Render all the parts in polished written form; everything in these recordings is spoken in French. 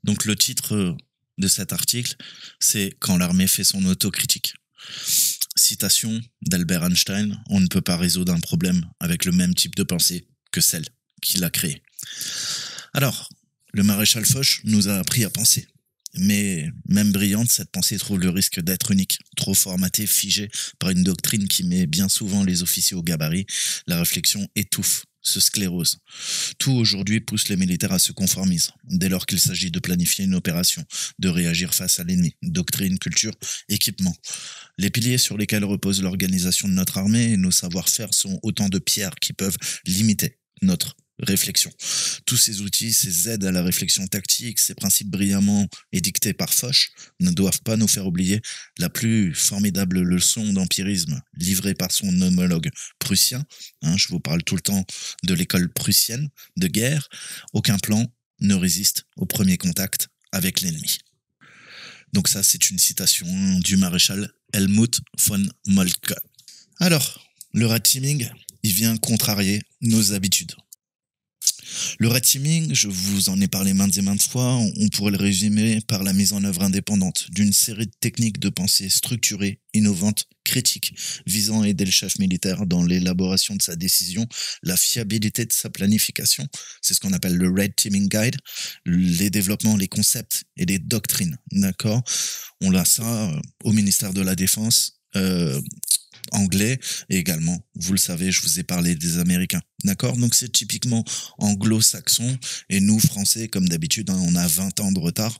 Donc le titre de cet article, c'est Quand l'armée fait son autocritique. Citation d'Albert Einstein, on ne peut pas résoudre un problème avec le même type de pensée que celle qui l'a créé. Alors, le maréchal Foch nous a appris à penser. Mais même brillante, cette pensée trouve le risque d'être unique, trop formatée, figée par une doctrine qui met bien souvent les officiers au gabarit. La réflexion étouffe, se sclérose. Tout aujourd'hui pousse les militaires à se conformiser, dès lors qu'il s'agit de planifier une opération, de réagir face à l'ennemi, doctrine, culture, équipement. Les piliers sur lesquels repose l'organisation de notre armée et nos savoir-faire sont autant de pierres qui peuvent limiter notre réflexion. Tous ces outils, ces aides à la réflexion tactique, ces principes brillamment édictés par Foch ne doivent pas nous faire oublier la plus formidable leçon d'empirisme livrée par son homologue prussien. Je vous parle tout le temps de l'école prussienne de guerre. Aucun plan ne résiste au premier contact avec l'ennemi. Donc ça, c'est une citation du maréchal Helmut von Moltke. Alors, le red teaming, il vient contrarier nos habitudes. Le red teaming, je vous en ai parlé maintes et maintes fois, on pourrait le résumer par la mise en œuvre indépendante d'une série de techniques de pensée structurées, innovantes, critiques, visant à aider le chef militaire dans l'élaboration de sa décision, la fiabilité de sa planification. C'est ce qu'on appelle le Red Teaming Guide, les développements, les concepts et les doctrines, d'accord? On a ça au ministère de la Défense, anglais, et également, vous le savez, je vous ai parlé des Américains, d'accord? Donc c'est typiquement anglo-saxon, et nous, Français, comme d'habitude, on a 20 ans de retard.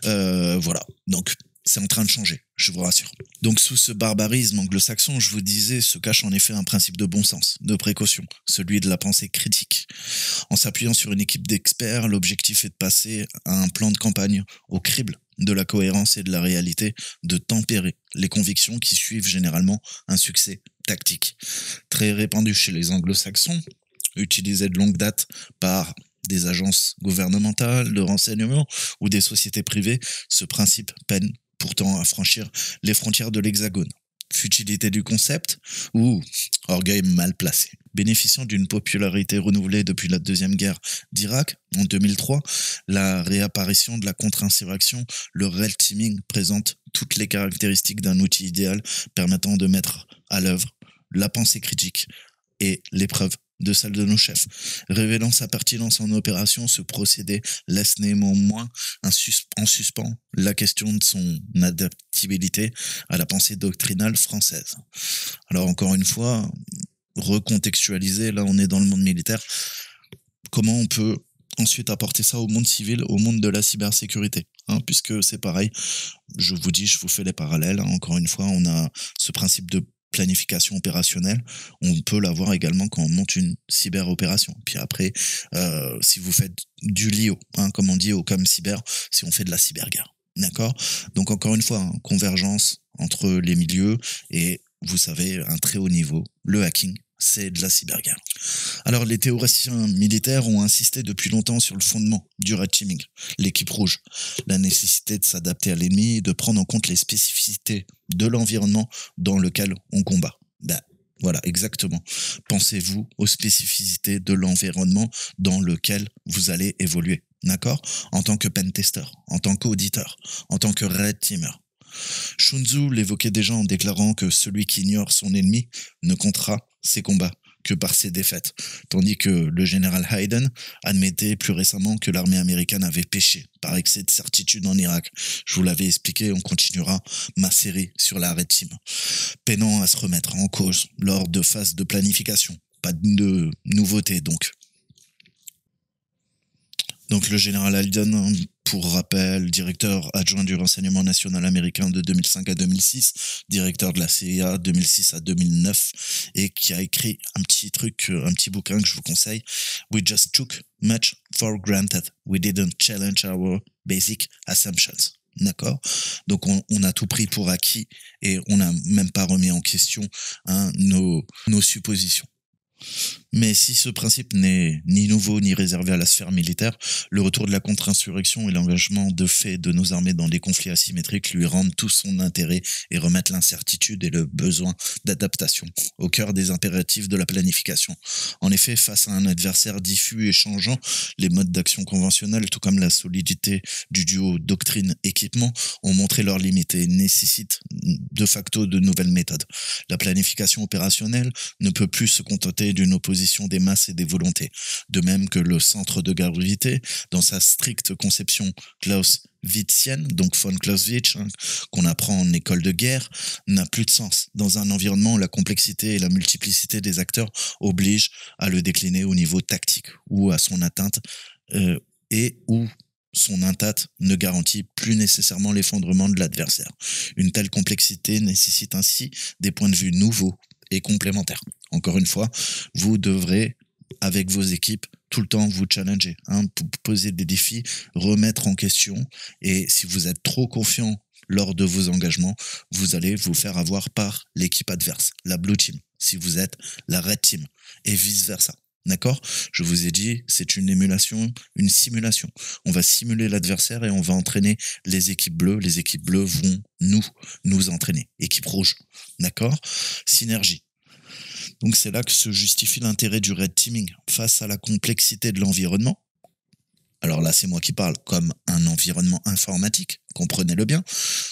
Voilà, donc c'est en train de changer, je vous rassure. Donc sous ce barbarisme anglo-saxon, je vous disais, se cache en effet un principe de bon sens, de précaution, celui de la pensée critique. En s'appuyant sur une équipe d'experts, l'objectif est de passer à un plan de campagne au crible de la cohérence et de la réalité, de tempérer les convictions qui suivent généralement un succès tactique. Très répandu chez les anglo-saxons, utilisé de longue date par des agences gouvernementales, de renseignement ou des sociétés privées, ce principe peine pourtant à franchir les frontières de l'Hexagone. Futilité du concept ou orgueil mal placé. Bénéficiant d'une popularité renouvelée depuis la Deuxième Guerre d'Irak en 2003, la réapparition de la contre-insurrection, le red teaming présente toutes les caractéristiques d'un outil idéal permettant de mettre à l'œuvre la pensée critique et l'épreuve de celle de nos chefs. Révélant sa pertinence en opération, ce procédé laisse néanmoins en suspens la question de son adaptabilité à la pensée doctrinale française. Alors encore une fois, recontextualiser, là on est dans le monde militaire, comment on peut ensuite apporter ça au monde civil, au monde de la cybersécurité, puisque c'est pareil, je vous dis, je vous fais les parallèles, encore une fois, on a ce principe de planification opérationnelle, on peut l'avoir également quand on monte une cyberopération. Puis après, si vous faites du LIO, comme on dit au COM cyber, si on fait de la cyberguerre, d'accord? Donc encore une fois, convergence entre les milieux et vous savez, un très haut niveau, le hacking, c'est de la cyberguerre. Alors les théoriciens militaires ont insisté depuis longtemps sur le fondement du red teaming, l'équipe rouge, la nécessité de s'adapter à l'ennemi et de prendre en compte les spécificités de l'environnement dans lequel on combat. Voilà, exactement. Pensez-vous aux spécificités de l'environnement dans lequel vous allez évoluer, d'accord? En tant que pentester, en tant qu'auditeur, en tant que red teamer. Sun Tzu l'évoquait déjà en déclarant que celui qui ignore son ennemi ne comptera ses combats que par ses défaites, tandis que le général Hayden admettait plus récemment que l'armée américaine avait péché par excès de certitude en Irak. Je vous l'avais expliqué, on continuera ma série sur la Red Team, peinant à se remettre en cause lors de phases de planification. Pas de nouveauté donc. Donc le général Hayden, pour rappel, directeur adjoint du renseignement national américain de 2005 à 2006, directeur de la CIA 2006 à 2009, et qui a écrit un petit bouquin que je vous conseille, We just took much for granted. We didn't challenge our basic assumptions. D'accord? Donc on a tout pris pour acquis et on n'a même pas remis en question nos suppositions. Mais si ce principe n'est ni nouveau ni réservé à la sphère militaire, le retour de la contre-insurrection et l'engagement de fait de nos armées dans des conflits asymétriques lui rendent tout son intérêt et remettent l'incertitude et le besoin d'adaptation au cœur des impératifs de la planification. En effet, face à un adversaire diffus et changeant, les modes d'action conventionnels, tout comme la solidité du duo doctrine-équipement, ont montré leurs limites et nécessitent de facto de nouvelles méthodes. La planification opérationnelle ne peut plus se contenter d'une opposition des masses et des volontés. De même que le centre de gravité, dans sa stricte conception clausewitzienne, donc von Clausewitz, qu'on apprend en école de guerre, n'a plus de sens. Dans un environnement où la complexité et la multiplicité des acteurs obligent à le décliner au niveau tactique ou à son atteinte et où son atteinte ne garantit plus nécessairement l'effondrement de l'adversaire. Une telle complexité nécessite ainsi des points de vue nouveaux et complémentaires. Encore une fois, vous devrez, avec vos équipes, tout le temps vous challenger, poser des défis, remettre en question. Et si vous êtes trop confiant lors de vos engagements, vous allez vous faire avoir par l'équipe adverse, la Blue Team, si vous êtes la Red Team, et vice-versa. D'accord? Je vous ai dit, c'est une émulation, une simulation. On va simuler l'adversaire et on va entraîner les équipes bleues. Les équipes bleues vont nous entraîner. Équipe rouge. D'accord? Synergie. Donc c'est là que se justifie l'intérêt du red teaming face à la complexité de l'environnement. Alors là, c'est moi qui parle, comme un environnement informatique, comprenez-le bien.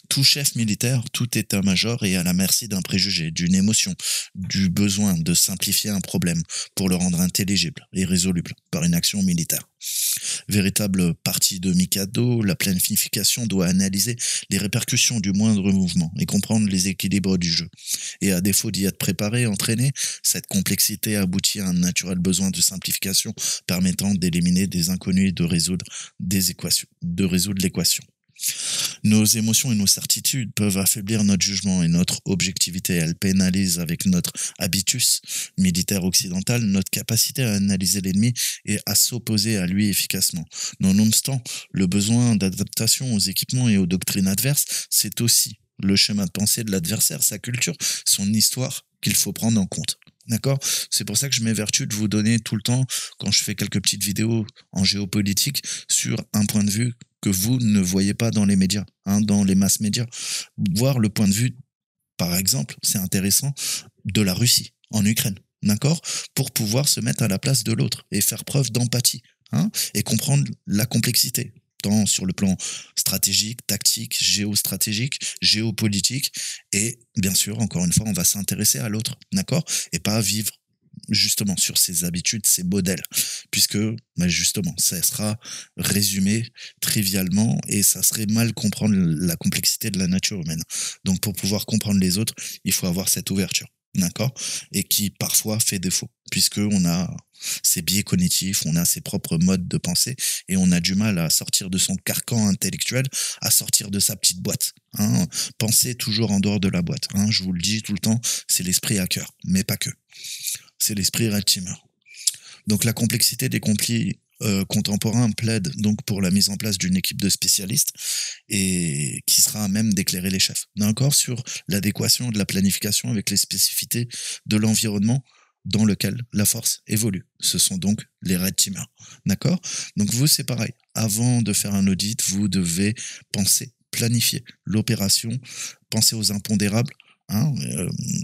Tout chef militaire, tout état-major est à la merci d'un préjugé, d'une émotion, du besoin de simplifier un problème pour le rendre intelligible et résoluble par une action militaire. Véritable partie de Mikado, la planification doit analyser les répercussions du moindre mouvement et comprendre les équilibres du jeu. Et à défaut d'y être préparé, entraîné, cette complexité aboutit à un naturel besoin de simplification permettant d'éliminer des inconnus et de résoudre l'équation. Nos émotions et nos certitudes peuvent affaiblir notre jugement et notre objectivité. Elles pénalisent avec notre habitus militaire occidental notre capacité à analyser l'ennemi et à s'opposer à lui efficacement. Nonobstant, le besoin d'adaptation aux équipements et aux doctrines adverses, c'est aussi le schéma de pensée de l'adversaire, sa culture, son histoire qu'il faut prendre en compte. D'accord? C'est pour ça que je m'évertue de vous donner tout le temps, quand je fais quelques petites vidéos en géopolitique, sur un point de vue que vous ne voyez pas dans les médias, dans les masses médias. Voir le point de vue, par exemple, c'est intéressant, de la Russie en Ukraine, d'accord? Pour pouvoir se mettre à la place de l'autre et faire preuve d'empathie, et comprendre la complexité, tant sur le plan stratégique, tactique, géostratégique, géopolitique, et bien sûr, encore une fois, on va s'intéresser à l'autre, d'accord? Et pas vivre justement sur ses habitudes, ses modèles, puisque justement, ça sera résumé trivialement et ça serait mal comprendre la complexité de la nature humaine. Donc pour pouvoir comprendre les autres, il faut avoir cette ouverture, d'accord? Et qui parfois fait défaut, puisque on a ses biais cognitifs, on a ses propres modes de pensée et on a du mal à sortir de son carcan intellectuel, à sortir de sa petite boîte. Penser toujours en dehors de la boîte. Je vous le dis tout le temps, c'est l'esprit hacker, mais pas que. C'est l'esprit red teamer. Donc la complexité des conflits contemporains plaide donc pour la mise en place d'une équipe de spécialistes et qui sera à même d'éclairer les chefs. D'accord, sur l'adéquation de la planification avec les spécificités de l'environnement dans lequel la force évolue. Ce sont donc les red teamers. D'accord? Donc vous, c'est pareil. Avant de faire un audit, vous devez penser, planifier l'opération, penser aux impondérables,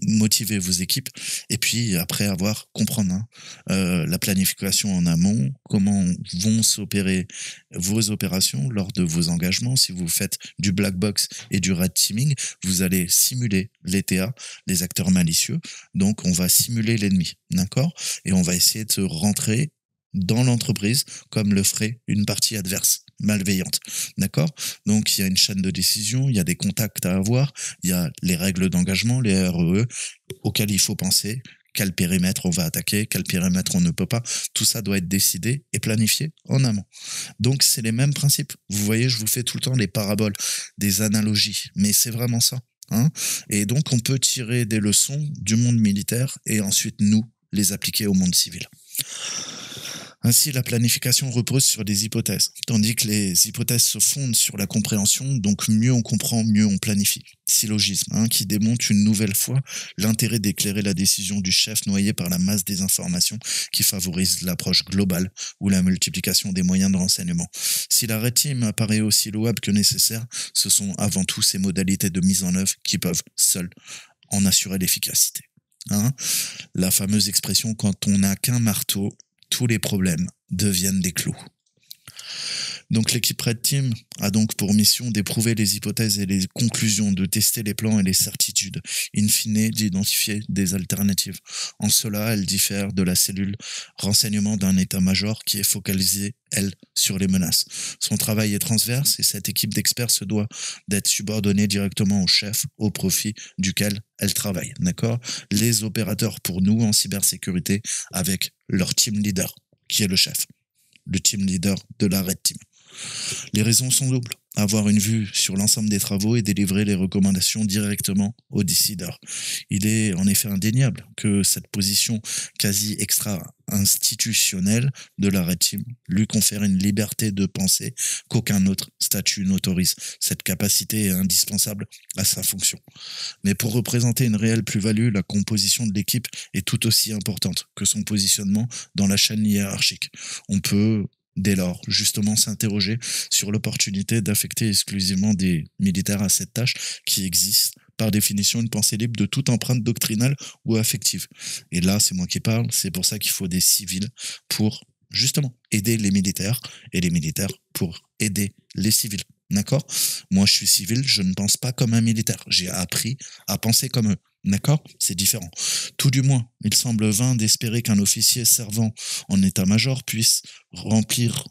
motiver vos équipes et puis après comprendre la planification en amont, comment vont s'opérer vos opérations lors de vos engagements. Si vous faites du black box et du red teaming, vous allez simuler les TA, les acteurs malicieux, donc on va simuler l'ennemi, d'accord, et on va essayer de rentrer dans l'entreprise comme le ferait une partie adverse malveillante, d'accord? Donc il y a une chaîne de décision, il y a des contacts à avoir, il y a les règles d'engagement, les REE, auxquelles il faut penser, quel périmètre on va attaquer, quel périmètre on ne peut pas, tout ça doit être décidé et planifié en amont. Donc c'est les mêmes principes. Vous voyez, je vous fais tout le temps les paraboles, des analogies, mais c'est vraiment ça. Et donc on peut tirer des leçons du monde militaire et ensuite nous les appliquer au monde civil. Ainsi, la planification repose sur des hypothèses, tandis que les hypothèses se fondent sur la compréhension, donc mieux on comprend, mieux on planifie. Syllogisme, qui démontre une nouvelle fois l'intérêt d'éclairer la décision du chef noyé par la masse des informations qui favorise l'approche globale ou la multiplication des moyens de renseignement. Si la Red Team apparaît aussi louable que nécessaire, ce sont avant tout ces modalités de mise en œuvre qui peuvent seules en assurer l'efficacité. La fameuse expression « quand on n'a qu'un marteau », tous les problèmes deviennent des clous. Donc l'équipe Red Team a donc pour mission d'éprouver les hypothèses et les conclusions, de tester les plans et les certitudes, in fine d'identifier des alternatives. En cela, elle diffère de la cellule renseignement d'un état-major qui est focalisé, elle, sur les menaces. Son travail est transverse et cette équipe d'experts se doit d'être subordonnée directement au chef, au profit duquel elle travaille. D'accord ? Les opérateurs pour nous en cybersécurité avec leur team leader, qui est le chef, le team leader de la Red Team. Les raisons sont doubles. Avoir une vue sur l'ensemble des travaux et délivrer les recommandations directement aux décideurs. Il est en effet indéniable que cette position quasi extra-institutionnelle de la Red Team lui confère une liberté de pensée qu'aucun autre statut n'autorise. Cette capacité est indispensable à sa fonction. Mais pour représenter une réelle plus-value, la composition de l'équipe est tout aussi importante que son positionnement dans la chaîne hiérarchique. On peut dès lors, justement, s'interroger sur l'opportunité d'affecter exclusivement des militaires à cette tâche qui existe, par définition, une pensée libre de toute empreinte doctrinale ou affective. Et là, c'est moi qui parle, c'est pour ça qu'il faut des civils pour, justement, aider les militaires, et les militaires pour aider les civils. D'accord ? Moi, je suis civil, je ne pense pas comme un militaire. J'ai appris à penser comme eux. D'accord ? C'est différent. Tout du moins, il semble vain d'espérer qu'un officier servant en état-major puisse remplir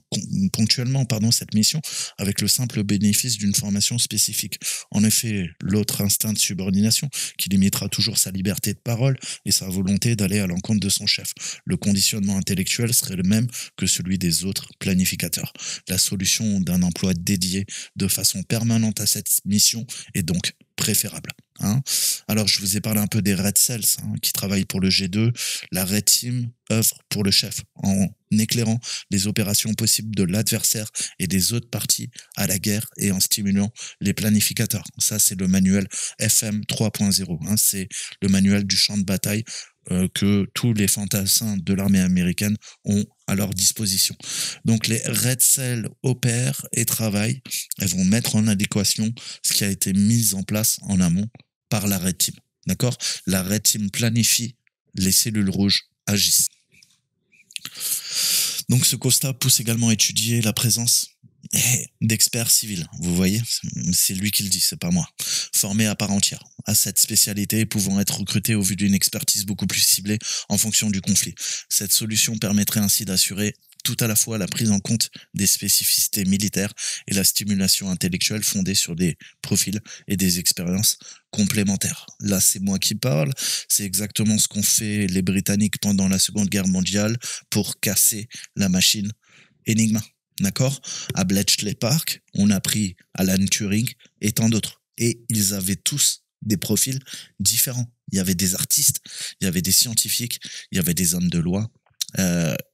ponctuellement cette mission avec le simple bénéfice d'une formation spécifique. En effet, l'autre instinct de subordination qui limitera toujours sa liberté de parole et sa volonté d'aller à l'encontre de son chef. Le conditionnement intellectuel serait le même que celui des autres planificateurs. La solution d'un emploi dédié de façon permanente à cette mission est donc préférable. Alors, je vous ai parlé un peu des Red Cells qui travaillent pour le G2. La Red Team œuvre pour le chef en éclairant les opérations possibles de l'adversaire et des autres parties à la guerre et en stimulant les planificateurs. Ça, c'est le manuel FM 3.0. C'est le manuel du champ de bataille que tous les fantassins de l'armée américaine ont à leur disposition. Donc les Red Cells opèrent et travaillent. Elles vont mettre en adéquation ce qui a été mis en place en amont par la Red Team. D'accord ? La Red Team planifie, les cellules rouges agissent. Donc ce constat pousse également à étudier la présence d'experts civils. Vous voyez, c'est lui qui le dit, c'est pas moi. Formés à part entière à cette spécialité, pouvant être recrutés au vu d'une expertise beaucoup plus ciblée en fonction du conflit. Cette solution permettrait ainsi d'assurer tout à la fois la prise en compte des spécificités militaires et la stimulation intellectuelle fondée sur des profils et des expériences complémentaires. Là, c'est moi qui parle. C'est exactement ce qu'ont fait les Britanniques pendant la Seconde Guerre mondiale pour casser la machine Enigma. D'accord ? À Bletchley Park, on a pris Alan Turing et tant d'autres. Et ils avaient tous des profils différents. Il y avait des artistes, il y avait des scientifiques, il y avait des hommes de loi.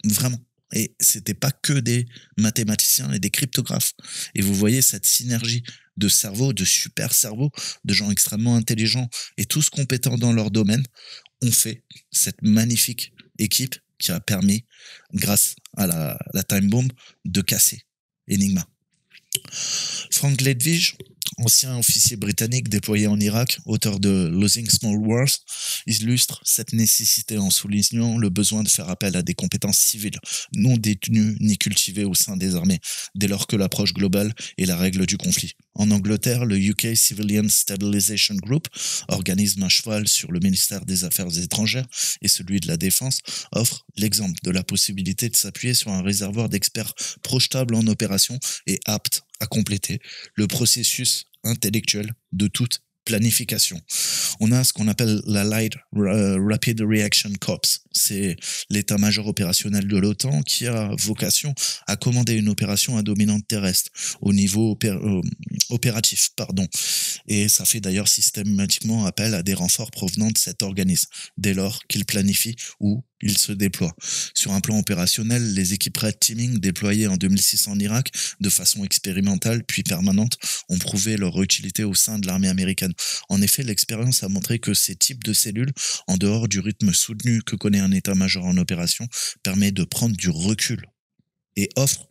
Vraiment. Et c'était pas que des mathématiciens et des cryptographes. Et vous voyez cette synergie de cerveaux, de super cerveaux, de gens extrêmement intelligents et tous compétents dans leur domaine, ont fait cette magnifique équipe qui a permis, grâce à la Time Bomb, de casser Enigma. Frank Ledwidge, ancien officier britannique déployé en Irak, auteur de Losing Small Wars, illustre cette nécessité en soulignant le besoin de faire appel à des compétences civiles, non détenues ni cultivées au sein des armées, dès lors que l'approche globale est la règle du conflit. En Angleterre, le UK Civilian Stabilization Group, organisme à cheval sur le ministère des Affaires étrangères et celui de la Défense, offre l'exemple de la possibilité de s'appuyer sur un réservoir d'experts projetables en opération et aptes à compléter le processus intellectuel de toute planification. On a ce qu'on appelle la Light Rapid Reaction Corps. C'est l'état-major opérationnel de l'OTAN qui a vocation à commander une opération à dominante terrestre au niveau opératif, pardon. Et ça fait d'ailleurs systématiquement appel à des renforts provenant de cet organisme, dès lors qu'il planifie ou il se déploie. Sur un plan opérationnel, les équipes Red Teaming déployées en 2006 en Irak, de façon expérimentale puis permanente, ont prouvé leur utilité au sein de l'armée américaine. En effet, l'expérience a montré que ces types de cellules, en dehors du rythme soutenu que connaît un état-major en opération, permet de prendre du recul et offre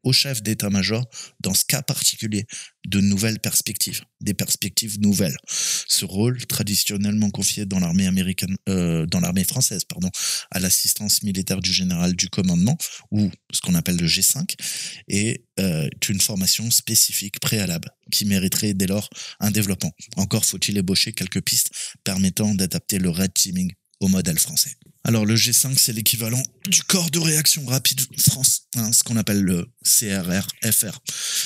au chef d'état-major, dans ce cas particulier, de nouvelles perspectives, des perspectives nouvelles. Ce rôle, traditionnellement confié dans l'armée américaine, dans l'armée française, pardon, à l'assistance militaire du général du commandement, ou ce qu'on appelle le G5, est une formation spécifique préalable qui mériterait dès lors un développement. Encore faut-il ébaucher quelques pistes permettant d'adapter le Red Teaming au modèle français. Alors le G5, c'est l'équivalent du corps de réaction rapide France, hein, ce qu'on appelle le CRR-FR,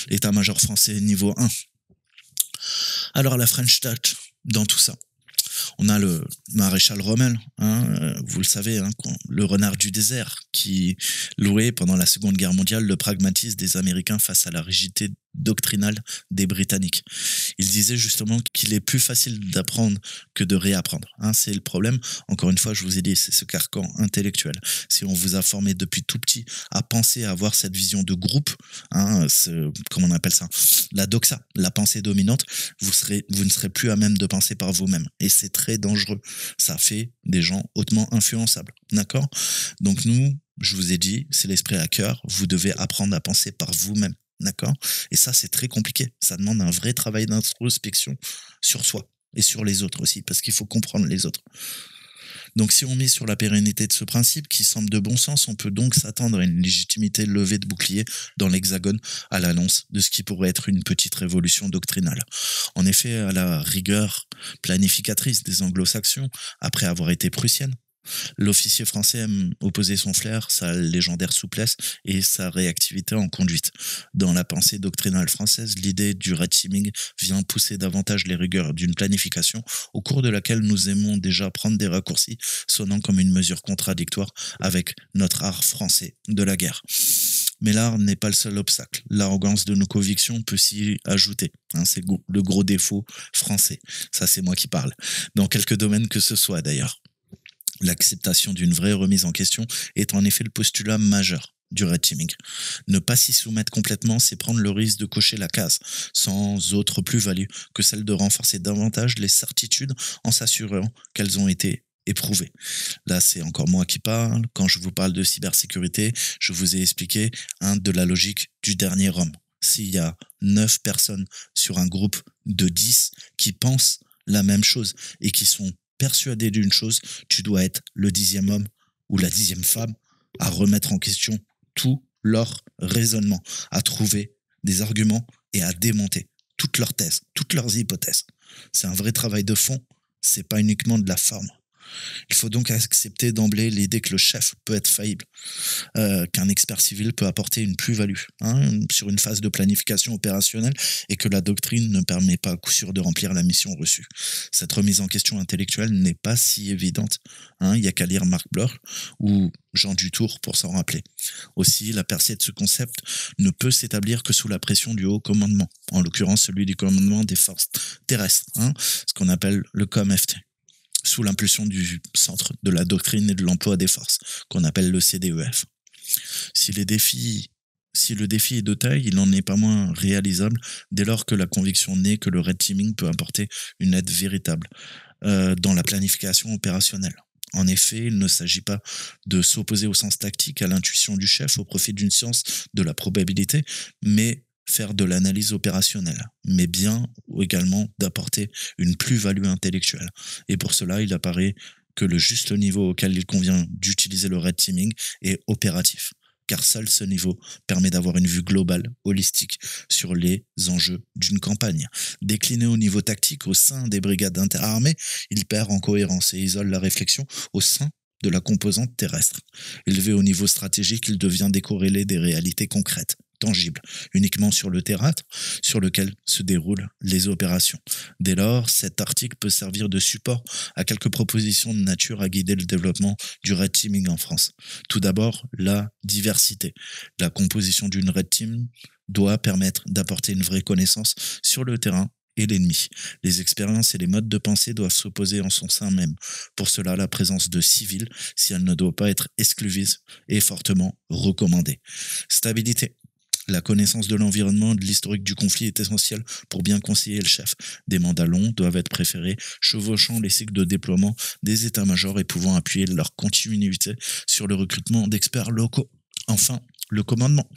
l'état-major français niveau 1. Alors la French Touch dans tout ça. On a le maréchal Rommel, hein, vous le savez, hein, le renard du désert, qui louait pendant la Seconde Guerre mondiale le pragmatisme des Américains face à la rigidité doctrinale des Britanniques. Il disait justement qu'il est plus facile d'apprendre que de réapprendre. Hein, c'est le problème. Encore une fois, je vous ai dit, c'est ce carcan intellectuel. Si on vous a formé depuis tout petit à penser, à avoir cette vision de groupe, hein, comment on appelle ça, la doxa, la pensée dominante, vous ne serez plus à même de penser par vous-même. Et c'est très dangereux. Ça fait des gens hautement influençables. D'accord ? Donc nous, je vous ai dit, c'est l'esprit à cœur. Vous devez apprendre à penser par vous-même. D'accord ? Et ça, c'est très compliqué. Ça demande un vrai travail d'introspection sur soi et sur les autres aussi, parce qu'il faut comprendre les autres. Donc, si on mise sur la pérennité de ce principe, qui semble de bon sens, on peut donc s'attendre à une légitimité levée de bouclier dans l'Hexagone à l'annonce de ce qui pourrait être une petite révolution doctrinale. En effet, à la rigueur planificatrice des anglo-saxons, après avoir été prussienne, l'officier français aime opposer son flair, sa légendaire souplesse et sa réactivité en conduite. Dans la pensée doctrinale française, l'idée du red teaming vient pousser davantage les rigueurs d'une planification au cours de laquelle nous aimons déjà prendre des raccourcis, sonnant comme une mesure contradictoire avec notre art français de la guerre. Mais l'art n'est pas le seul obstacle. L'arrogance de nos convictions peut s'y ajouter. Hein, c'est le gros défaut français. Ça, c'est moi qui parle. Dans quelques domaines que ce soit d'ailleurs. L'acceptation d'une vraie remise en question est en effet le postulat majeur du red teaming. Ne pas s'y soumettre complètement, c'est prendre le risque de cocher la case, sans autre plus-value que celle de renforcer davantage les certitudes en s'assurant qu'elles ont été éprouvées. Là, c'est encore moi qui parle. Quand je vous parle de cybersécurité, je vous ai expliqué de la logique du dernier homme. S'il y a 9 personnes sur un groupe de 10 qui pensent la même chose et qui sont persuadé d'une chose, tu dois être le 10e homme ou la 10e femme à remettre en question tout leur raisonnement, à trouver des arguments et à démonter toutes leurs thèses, toutes leurs hypothèses. C'est un vrai travail de fond, c'est pas uniquement de la forme. Il faut donc accepter d'emblée l'idée que le chef peut être faillible, qu'un expert civil peut apporter une plus-value sur une phase de planification opérationnelle et que la doctrine ne permet pas à coup sûr de remplir la mission reçue. Cette remise en question intellectuelle n'est pas si évidente. Il n'y a qu'à lire Marc Bloch ou Jean Dutour pour s'en rappeler. Aussi, la percée de ce concept ne peut s'établir que sous la pression du haut commandement, en l'occurrence celui du commandement des forces terrestres, ce qu'on appelle le COMFT. Sous l'impulsion du Centre de la doctrine et de l'emploi des forces, qu'on appelle le CDEF. Si le défi est de taille, il n'en est pas moins réalisable dès lors que la conviction naît que le red teaming peut apporter une aide véritable dans la planification opérationnelle. En effet, il ne s'agit pas de s'opposer au sens tactique à l'intuition du chef au profit d'une science de la probabilité, mais faire de l'analyse opérationnelle, mais bien également d'apporter une plus-value intellectuelle. Et pour cela, il apparaît que le juste niveau auquel il convient d'utiliser le red teaming est opératif, car seul ce niveau permet d'avoir une vue globale, holistique, sur les enjeux d'une campagne. Décliné au niveau tactique au sein des brigades interarmées, il perd en cohérence et isole la réflexion au sein de la composante terrestre. Élevé au niveau stratégique, il devient décorrélé des réalités concrètes, tangible, uniquement sur le terrain sur lequel se déroulent les opérations. Dès lors, cet article peut servir de support à quelques propositions de nature à guider le développement du red teaming en France. Tout d'abord, la diversité. La composition d'une red team doit permettre d'apporter une vraie connaissance sur le terrain et l'ennemi. Les expériences et les modes de pensée doivent s'opposer en son sein même. Pour cela, la présence de civils, si elle ne doit pas être exclusive, est fortement recommandée. Stabilité. La connaissance de l'environnement et de l'historique du conflit est essentielle pour bien conseiller le chef. Des mandats longs doivent être préférés, chevauchant les cycles de déploiement des états-majors et pouvant appuyer leur continuité sur le recrutement d'experts locaux. Enfin, le commandement.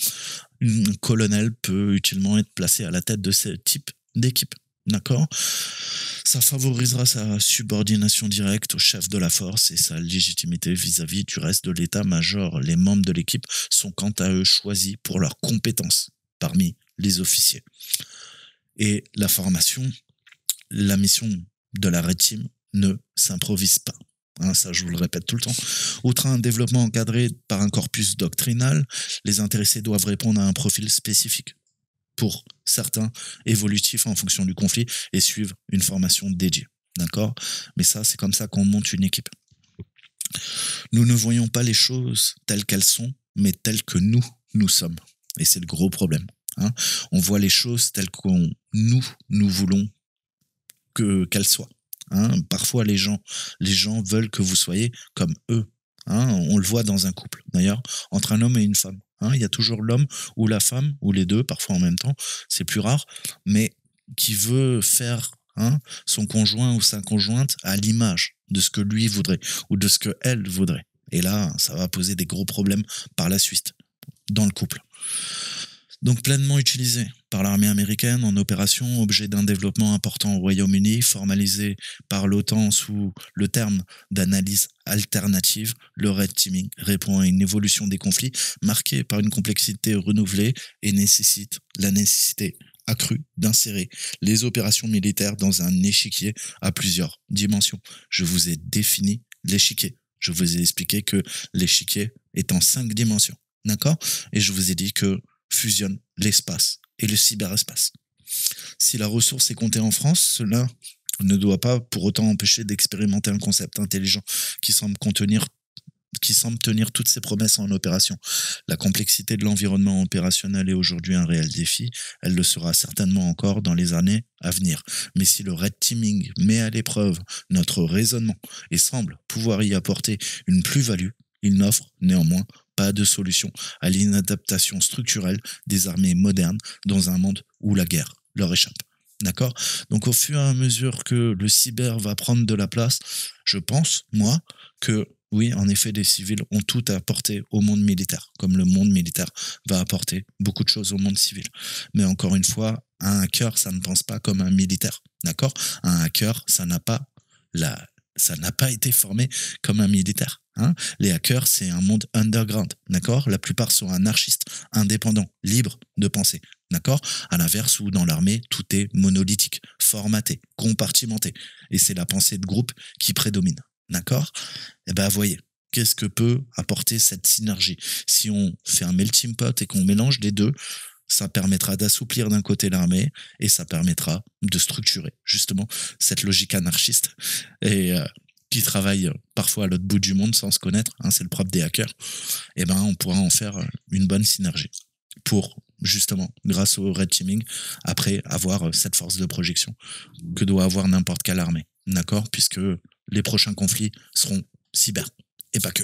Un colonel peut utilement être placé à la tête de ce type d'équipe. D'accord? Ça favorisera sa subordination directe au chef de la force et sa légitimité vis-à-vis du reste de l'état-major. Les membres de l'équipe sont quant à eux choisis pour leurs compétences parmi les officiers. Et la formation, la mission de la Red Team ne s'improvise pas. Ça, je vous le répète tout le temps. Outre un développement encadré par un corpus doctrinal, les intéressés doivent répondre à un profil spécifique. Pour certains, évolutifs en fonction du conflit et suivre une formation dédiée. D'accord? Mais ça, c'est comme ça qu'on monte une équipe. Nous ne voyons pas les choses telles qu'elles sont, mais telles que nous sommes. Et c'est le gros problème. On voit les choses telles qu'on nous voulons qu'elles soient. Parfois, les gens veulent que vous soyez comme eux. On le voit dans un couple, d'ailleurs, entre un homme et une femme. Il y a toujours l'homme ou la femme, ou les deux, parfois en même temps, c'est plus rare, mais qui veut faire son conjoint ou sa conjointe à l'image de ce que lui voudrait, ou de ce qu'elle voudrait. Et là, ça va poser des gros problèmes par la suite, dans le couple. Donc pleinement utilisé par l'armée américaine en opération, objet d'un développement important au Royaume-Uni, formalisé par l'OTAN sous le terme d'analyse alternative, le red teaming répond à une évolution des conflits marquée par une complexité renouvelée et nécessite la nécessité accrue d'insérer les opérations militaires dans un échiquier à plusieurs dimensions. Je vous ai défini l'échiquier. Je vous ai expliqué que l'échiquier est en 5 dimensions. D'accord? Et je vous ai dit que fusionne l'espace et le cyberespace. Si la ressource est comptée en France, cela ne doit pas pour autant empêcher d'expérimenter un concept intelligent qui semble tenir toutes ses promesses en opération. La complexité de l'environnement opérationnel est aujourd'hui un réel défi. Elle le sera certainement encore dans les années à venir. Mais si le red teaming met à l'épreuve notre raisonnement et semble pouvoir y apporter une plus-value, il n'offre néanmoins pas de solution à l'inadaptation structurelle des armées modernes dans un monde où la guerre leur échappe. D'accord? Donc au fur et à mesure que le cyber va prendre de la place, je pense, moi, que oui, en effet, les civils ont tout à apporter au monde militaire, comme le monde militaire va apporter beaucoup de choses au monde civil. Mais encore une fois, un hacker, ça ne pense pas comme un militaire. D'accord? Un hacker, ça n'a pas été formé comme un militaire. Les hackers, c'est un monde underground, d'accord? La plupart sont anarchistes, indépendants, libres de penser, d'accord? À l'inverse, où dans l'armée, tout est monolithique, formaté, compartimenté. Et c'est la pensée de groupe qui prédomine, d'accord? Et ben, voyez, qu'est-ce que peut apporter cette synergie? Si on fait un melting pot et qu'on mélange les deux, ça permettra d'assouplir d'un côté l'armée et ça permettra de structurer justement cette logique anarchiste et qui travaille parfois à l'autre bout du monde sans se connaître, c'est le propre des hackers, et ben on pourra en faire une bonne synergie pour justement, grâce au red teaming, après avoir cette force de projection que doit avoir n'importe quelle armée, d'accord, puisque les prochains conflits seront cyber et pas que.